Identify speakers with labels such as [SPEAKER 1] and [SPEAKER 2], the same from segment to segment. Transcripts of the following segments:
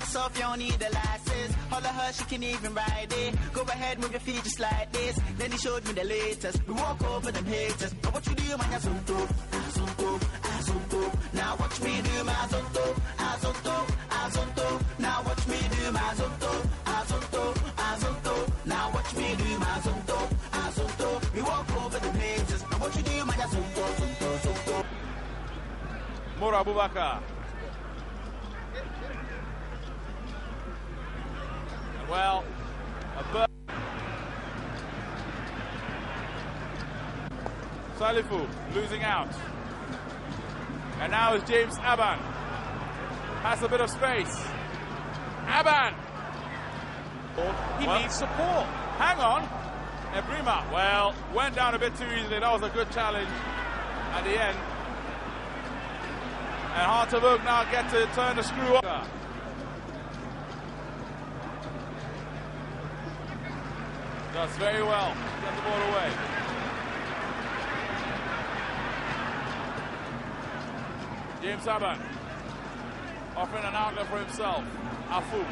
[SPEAKER 1] Box off, you don't need the license. Holler her, she can even ride it. Go ahead, move your feet just like this. Then he showed me the latest. We walk over them haters. Now what you do, man, Azonto, Azonto, Azonto. Now watch me do my Azonto, Azonto, Azonto. Now watch me do my Azonto, Azonto, Azonto. Now watch me do my Azonto, Azonto. We walk over them haters. Now what you do, man, Azonto, Azonto, Azonto.
[SPEAKER 2] Morro Abubakar. Well, Salifu losing out. And now is James Aban. Has a bit of space. Aban! He needs support. Hang on. Ebrima, well, went down a bit too easily. That was a good challenge at the end. And Heart of Oak now get to turn the screw up. Does very well. Get the ball away. James Aban offering an outlet for himself. Afu.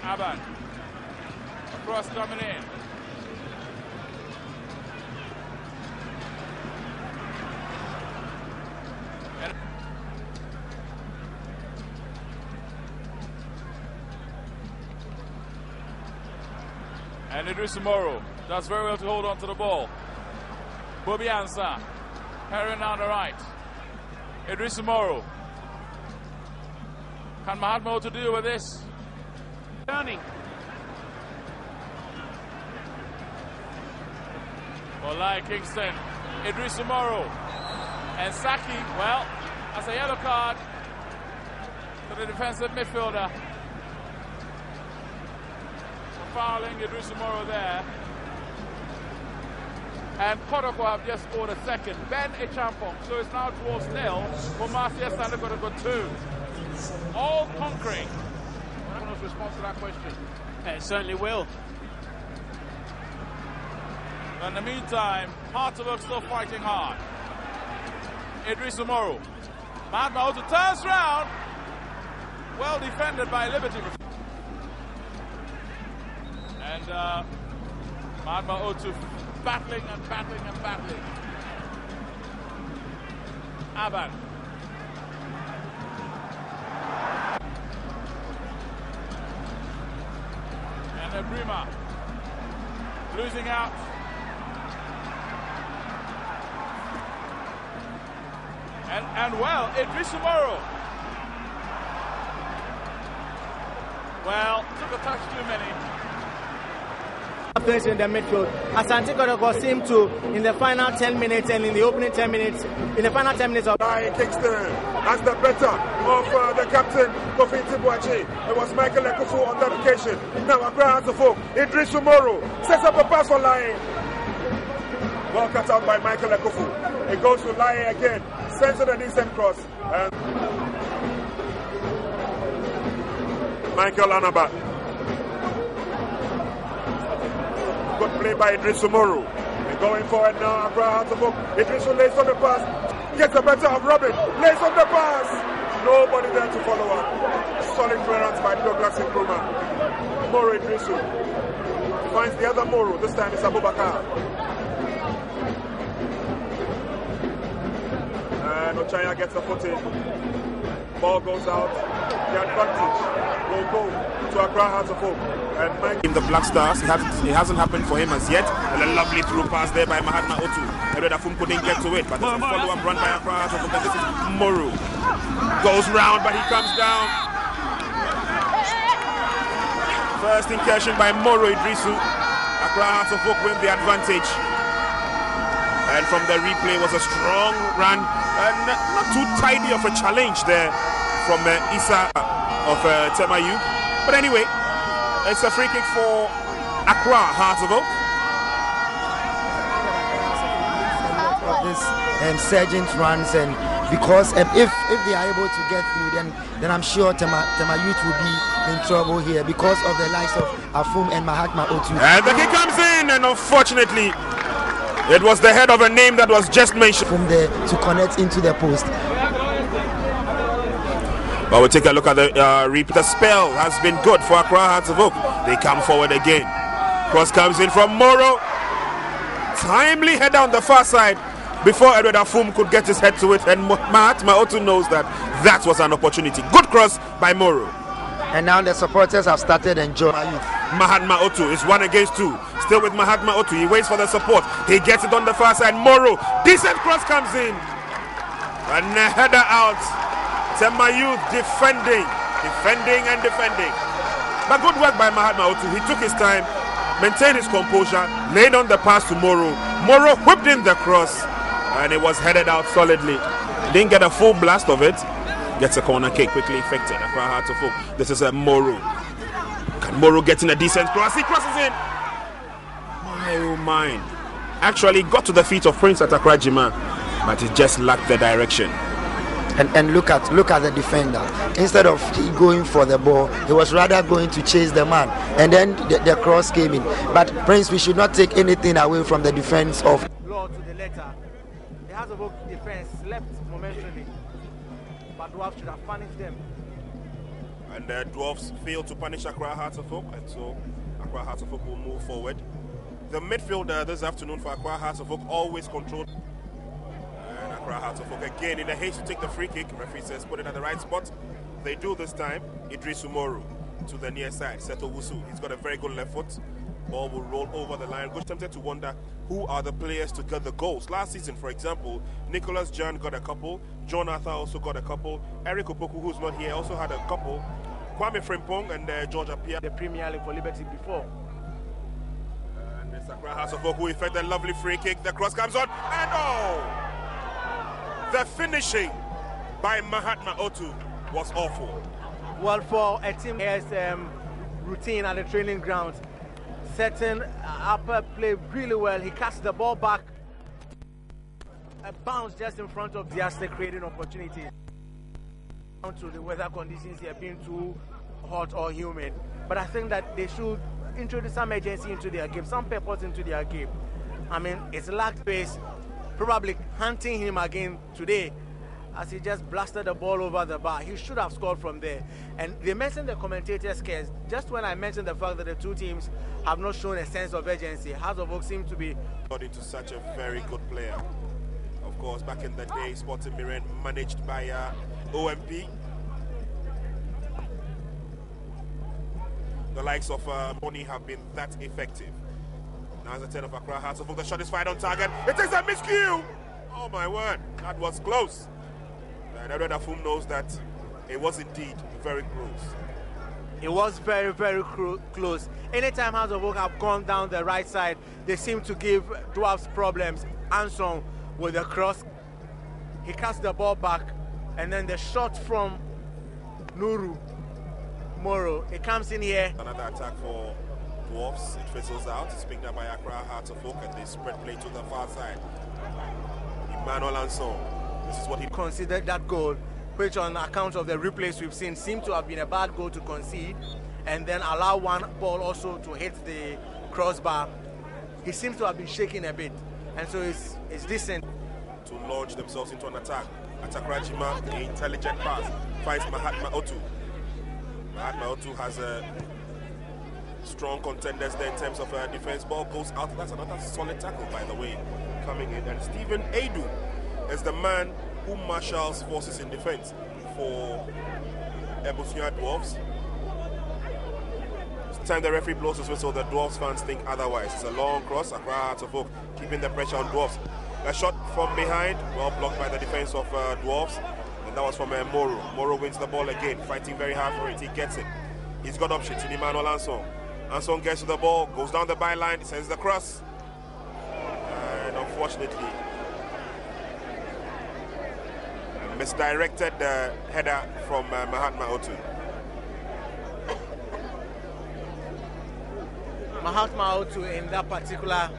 [SPEAKER 2] Aban. Across coming in. And Iddrisu Morro does very well to hold on to the ball. Bobby Ansah carrying down the right. Iddrisu Morro. Can Mahatma to deal with this? Turning. Olai Kingston. Iddrisu Morro. And Saki, well, that's a yellow card to the defensive midfielder. Fouling Iddrisu Morro there. And Kodoko have just scored a second. Ben Echampong. So it's now towards nil for Marcia Sanda Kodoko 2. All conquering. What was response to that question?
[SPEAKER 3] It certainly will.
[SPEAKER 2] In the meantime, Heart of Oak still fighting hard. Iddrisu Morro. Mahatma Otu turns round. Well defended by Liberty. And Mahatma Otu battling and battling and battling. Aban. And Ebrima losing out. And well, Iddrisu Morro. Well, took a touch too many.
[SPEAKER 4] In the midfield, Asante Kodoko seemed to, in the final 10 minutes and in the opening 10 minutes, in the final 10 minutes of
[SPEAKER 5] Kingston, that's the better of the captain, Kofi Tibuachi. It was Michael Ekufu on that occasion. Now Accra has the folk. Iddrisu Morro sets up a pass for Lai. Well cut out by Michael Ekufu. It goes to Lai again, sends it a decent cross. And Michael Anaba. Good play by Iddrisu Morro. And going forward now, Accra has the book. Iddrisu lays on the pass. Gets the better of Robin. Lays on the pass. Nobody there to follow up. Solid clearance by Douglas Nkrumah. Morro Iddrisu finds the other Morro. This time it's Abubakar. And Ochaya gets the foot in. Ball goes out. The advantage will go to Accra Hearts of Oak. And Mike in the Black Stars, it hasn't happened for him as yet. And a lovely through pass there by Mahatma Otu. Eredafum couldn't get to it, but there's a follow-up run by Accra Hearts of Oak. This is Morro. Goes round, but he comes down. First incursion by Morro Iddrisu. Accra Hearts of Oak win the advantage. And from the replay was a strong run. And not too tidy of a challenge there from Isa of Temayu. But anyway, it's a free kick for Accra Hearts of Oak.
[SPEAKER 6] This surgent runs, and because if they are able to get through, then I'm sure Tema Youth will be in trouble here because of the likes of Afum and Mahatma Otu.
[SPEAKER 5] And the kick comes in, and unfortunately, it was the head of a name that was just mentioned.
[SPEAKER 6] From there to connect into the post.
[SPEAKER 5] But we'll take a look at the replay. The spell has been good for Accra Hearts of Oak. They come forward again. Cross comes in from Morro. Timely head down the far side before Edward Afum could get his head to it, and Mahatma Otu knows that that was an opportunity. Good cross by Morro.
[SPEAKER 6] And now the supporters have started enjoying.
[SPEAKER 5] Mahatma Otu is 1 against 2. Still with Mahatma Otu. He waits for the support. He gets it on the far side. Morro. Decent cross comes in. And a header out. Tema Youth defending. But good work by Mahatma Otu. He took his time, maintained his composure, laid on the pass to Morro. Morro whipped in the cross, and it was headed out solidly. Didn't get a full blast of it. Gets a corner kick, quickly effected. Accra Hearts of Oak. This is a Morro. Can Morro get in a decent cross? He crosses in. My oh mine. Actually got to the feet of Prince Atakra Jima, but he just lacked the direction.
[SPEAKER 6] And look at the defender. Instead of going for the ball, he was rather going to chase the man, and then the cross came in. But Prince, we should not take anything away from the defense of
[SPEAKER 4] law to the letter. The House of Oak defense slept momentarily, but Dwarfs should have punished them.
[SPEAKER 5] And the Dwarfs failed to punish Accra Hearts of Oak, and so Accra Hearts of Oak will move forward. The midfielder this afternoon for Accra Hearts of Oak always controlled. And Accra Hearts of Oak again in a haste to take the free kick. Referee says put it at the right spot. They do this time. Iddrisu Morro to the near side. Seto Wusu. He's got a very good left foot. Ball will roll over the line. Coach tempted to wonder who are the players to get the goals. Last season, for example, Nicholas John got a couple. John Arthur also got a couple. Eric Opoku, who's not here, also had a couple. Kwame Frimpong and George Apia.
[SPEAKER 4] The Premier League for Liberty before.
[SPEAKER 5] And it's Accra Hearts of Oak who effected a lovely free kick. The cross comes on, and oh! The finishing by Mahatma Otu was awful.
[SPEAKER 4] Well, for a team has routine at the training ground, setting upper play really well. He cast the ball back, a bounce just in front of Diaste, creating opportunity. Down to the weather conditions here being too hot or humid, but I think that they should introduce some urgency into their game, some purpose into their game. I mean, it's lacked pace. Probably hunting him again today as he just blasted the ball over the bar. He should have scored from there. And they mentioned the commentators' case just when I mentioned the fact that the two teams have not shown a sense of urgency. House of Oak seemed to be
[SPEAKER 5] into such a very good player. Of course, back in the day, Sporting Miran managed by OMP. The likes of Moni have been that effective. Now as a 10 of Accra Hearts of Oak, the shot is fired on target. It is a miscue! Oh my word, that was close. And Edward Afum knows that it was indeed very close.
[SPEAKER 4] It was very, very close. Anytime House of Oak have gone down the right side, they seem to give Dwarfs problems. Anson with the cross, he cast the ball back, and then the shot from Morro, it comes in here.
[SPEAKER 5] Another attack for Dwarfs, it fizzles out. It's picked up by Accra Hearts of Oak, and they spread play to the far side. Emmanuel Anson, this is what he
[SPEAKER 4] considered that goal, which on account of the replays we've seen seemed to have been a bad goal to concede, and then allow one ball also to hit the crossbar. He seems to have been shaking a bit, and so it's decent.
[SPEAKER 5] To launch themselves into an attack. Atakra Jima, the intelligent pass, finds Mahatma Otu. Mahatma Otu has a strong contenders there in terms of defense. Ball goes out. That's another solid tackle, by the way, coming in. And Stephen Adu is the man who marshals forces in defense for Ebusia Dwarfs. It's time the referee blows his whistle. The Dwarfs fans think otherwise. It's a long cross. Accra Hearts of Oak keeping the pressure on Dwarfs. A shot from behind, well blocked by the defense of Dwarfs. And that was from Morro. Morro wins the ball again, fighting very hard for it. He gets it. He's got options in Emmanuel Anson. Anson gets to the ball, goes down the byline, sends the cross. And unfortunately, misdirected the header from Mahatma Otu.
[SPEAKER 4] Mahatma Otu in that particular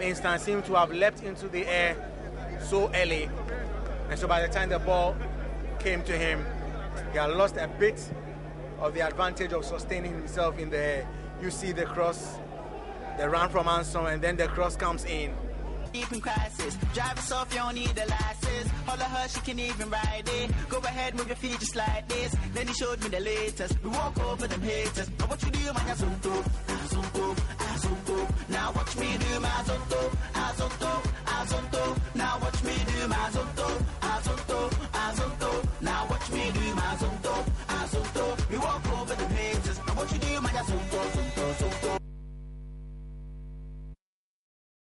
[SPEAKER 4] instance seemed to have leapt into the air so early. And so by the time the ball came to him, he had lost a bit of the advantage of sustaining himself in the air. You see the cross, the run from Anson, and then the cross comes in.
[SPEAKER 1] deep in crisis. Drive us off, you don't need the license. Holler her, she can even ride it. Go ahead, move your feet just like this. Then he showed me the latest. We walk over them haters. Now what you do, man, azonto, azonto, azonto. Now watch me do my azonto, azonto, azonto. Now watch me do my azonto.